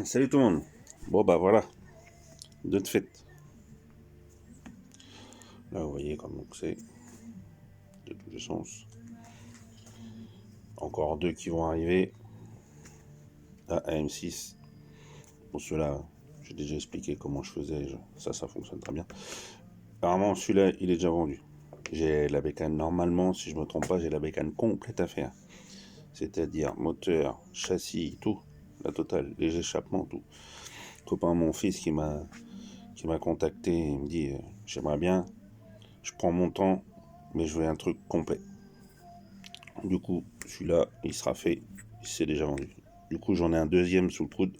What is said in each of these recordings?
Salut tout le monde. Bon bah voilà, deux de fête. Là vous voyez comme c'est de tous les sens. Encore deux qui vont arriver. Là, AM6. Bon celui-là, j'ai déjà expliqué comment je faisais. Ça fonctionne très bien. Apparemment celui-là, il est déjà vendu. J'ai la bécane normalement, si je me trompe pas, j'ai la bécane complète à faire. C'est-à-dire moteur, châssis, tout. La totale, les échappements, tout. Copain, mon fils qui m'a contacté, il me dit j'aimerais bien, je prends mon temps, mais je veux un truc complet. Du coup, celui-là, il sera fait, il s'est déjà vendu. Du coup, j'en ai un deuxième sous le coude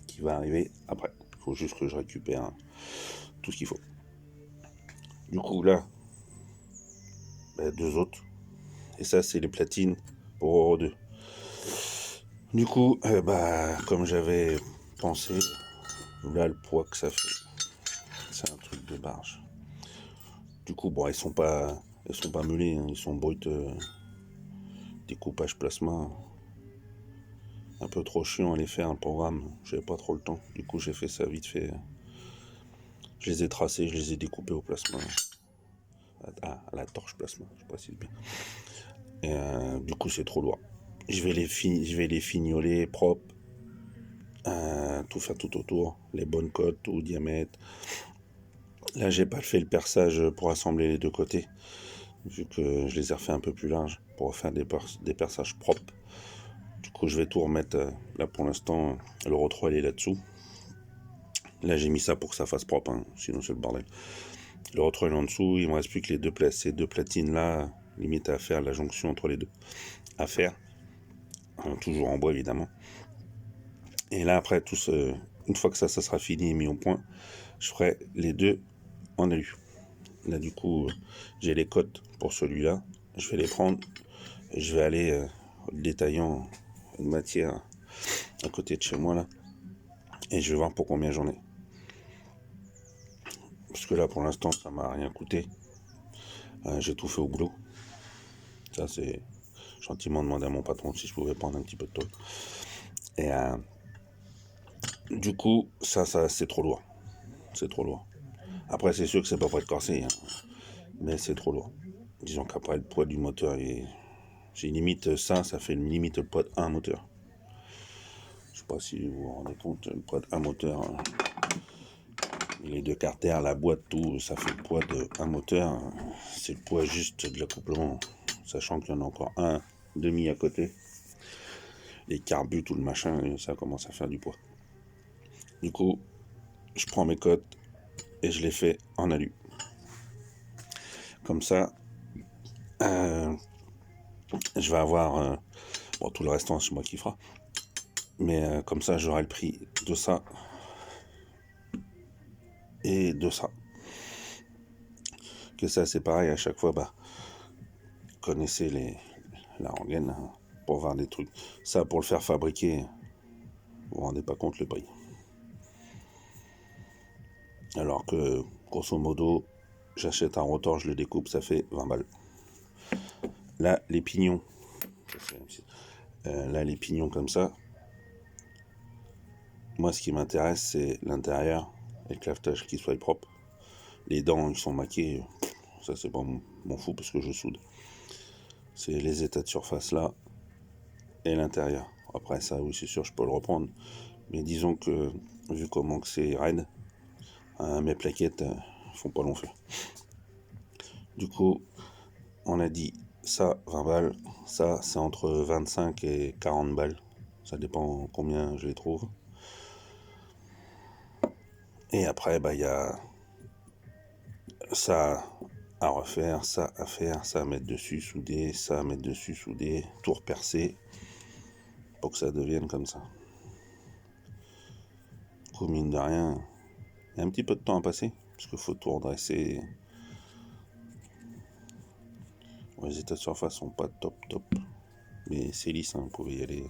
qui va arriver après. Il faut juste que je récupère tout ce qu'il faut. Du coup, là, deux autres. Et ça, c'est les platines pour Euro 2. Du coup, comme j'avais pensé, là, le poids que ça fait, c'est un truc de barge. Du coup, bon, elles sont pas meulées, hein, ils sont bruts, découpage plasma. Un peu trop chiant à les faire un programme, j'avais pas trop le temps. Du coup, j'ai fait ça vite fait. Je les ai tracés, je les ai découpés au plasma. À la torche plasma, je précise bien. Et du coup, c'est trop lourd. Je vais les fignoler propres, tout faire tout autour, les bonnes cotes, tout diamètre. Là, j'ai pas fait le perçage pour assembler les deux côtés, vu que je les ai refait un peu plus larges pour faire des perçages propres. Du coup, je vais tout remettre. Là, pour l'instant, l'Euro 3, il est là-dessous. Là, j'ai mis ça pour que ça fasse propre, hein, sinon c'est le bordel. Le retrouver en dessous, il me reste plus que ces deux platines là, limite à faire la jonction entre les deux. À faire, toujours en bois évidemment. Et là après, une fois que ça sera fini et mis au point, je ferai les deux en alu. Là du coup, j'ai les cotes pour celui-là, je vais les prendre, et je vais aller au détaillant de matière à côté de chez moi là, et je vais voir pour combien j'en ai. Parce que là pour l'instant ça m'a rien coûté. J'ai tout fait au boulot. Ça c'est gentiment demandé à mon patron si je pouvais prendre un petit peu de tôle. Et du coup, ça c'est trop lourd. C'est trop lourd. Après, c'est sûr que c'est pas prêt de corser, hein, mais c'est trop lourd. Disons qu'après, le poids du moteur, j'ai limite ça fait limite le poids d'un moteur. Je sais pas si vous vous rendez compte, le poids d'un moteur, les deux carters, la boîte, tout, ça fait le poids d'un moteur. C'est le poids juste de l'accouplement, sachant qu'il y en a encore un demi à côté. Les carbus, tout le machin, ça commence à faire du poids. Du coup, je prends mes cotes et je les fais en alu. Comme ça, je vais avoir... bon, tout le restant, c'est moi qui fera. Mais comme ça, j'aurai le prix de ça et de ça. Que ça, c'est pareil, à chaque fois, connaissez la rengaine, hein, pour voir des trucs. Ça, pour le faire fabriquer, vous vous rendez pas compte le prix. Alors que, grosso modo, j'achète un rotor, je le découpe, ça fait 20 balles. Là, les pignons, les pignons comme ça, moi, ce qui m'intéresse, c'est l'intérieur et le clavetage qui soit propre. Les dents, ils sont maqués, ça, c'est pas mon fou parce que je soude. C'est les états de surface là et l'intérieur. Après ça, oui, c'est sûr, je peux le reprendre. Mais disons que, vu comment que c'est raide, mes plaquettes font pas long feu. Du coup, on a dit ça, 20 balles. Ça, c'est entre 25 et 40 balles. Ça dépend combien je les trouve. Et après, il y a ça à refaire, ça à faire, ça à mettre dessus, souder, ça à mettre dessus, souder, tout repercer pour que ça devienne comme ça. Du coup, mine de rien, il y a un petit peu de temps à passer, parce qu'il faut tout redresser. Les états de surface sont pas top, mais c'est lisse, hein, vous pouvez y aller.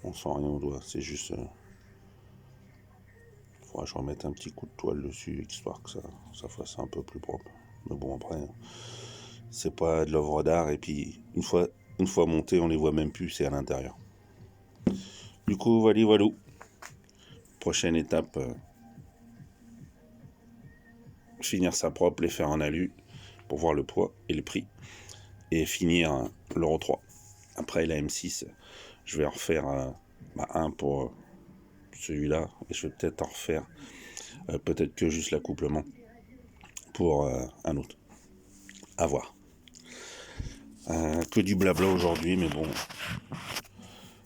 On sent rien au doigt, c'est juste... faudra que je remette un petit coup de toile dessus, histoire que ça fasse un peu plus propre. Mais bon, après, c'est pas de l'œuvre d'art, et puis une fois monté, on les voit même plus, c'est à l'intérieur. Du coup, voilà. Prochaine étape, finir ça propre, les faire en alu pour voir le poids et le prix. Et finir l'Euro 3. Après la M6, je vais en refaire un pour celui-là. Et je vais peut-être en refaire peut-être que juste l'accouplement pour un autre. À voir. Que du blabla aujourd'hui, mais bon.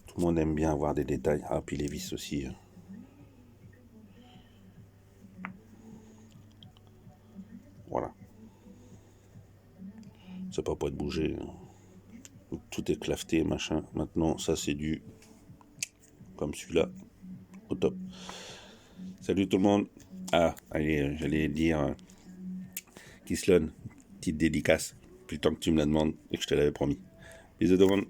Tout le monde aime bien avoir des détails. Ah, puis les vis aussi. Voilà. Ça peut pas de bouger. Tout est claveté, machin. Maintenant, ça c'est du... Comme celui-là. Au top. Salut tout le monde. Ah, allez, j'allais dire... Kislon, petite dédicace. Plus tant que tu me la demandes et que je te l'avais promis. Bisous tout le monde.